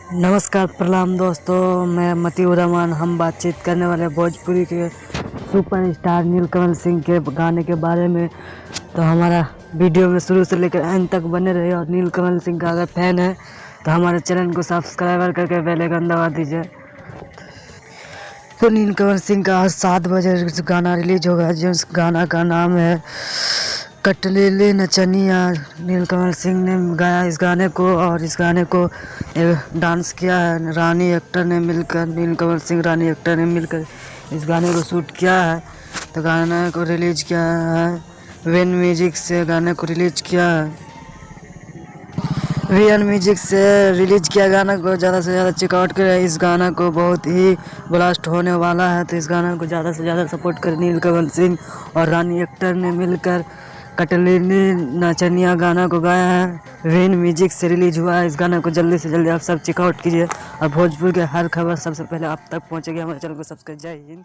नमस्कार प्रणाम दोस्तों, मैं मतीउर रहमान। हम बातचीत करने वाले भोजपुरी के सुपरस्टार नीलकमल सिंह के गाने के बारे में। तो हमारा वीडियो में शुरू से लेकर अंत तक बने रहे और नीलकमल सिंह का अगर फैन है तो हमारे चैनल को सब्सक्राइबर करके बेल आइकन दबा दीजिए। तो नीलकमल सिंह का आज 7 बजे गाना रिलीज होगा, जिस गाना का नाम है कटलेले नचनिया। नीलकमल सिंह ने गाया इस गाने को और इस गाने को डांस किया है रानी एक्टर ने मिलकर। नीलकमल सिंह रानी एक्टर ने मिलकर इस गाने को शूट किया है। तो गाने को रिलीज किया है वेन म्यूजिक से, गाने को रिलीज किया है वीएन म्यूजिक से रिलीज किया। गाना को ज़्यादा से ज़्यादा चेकआउट करें, इस गाना को बहुत ही ब्लास्ट होने वाला है। तो इस गाना को ज़्यादा से ज़्यादा सपोर्ट करें। नीलकमल सिंह और रानी एक्टर ने मिलकर कटलेले नचनिया गाना को गाया है, वेन म्यूजिक से रिलीज हुआ है। इस गाने को जल्दी से जल्दी आप सब चेकआउट कीजिए और भोजपुर के हर खबर सबसे पहले आप तक पहुंचेगी। हमारे चैनल को सब्सक्राइब। जय हिंद।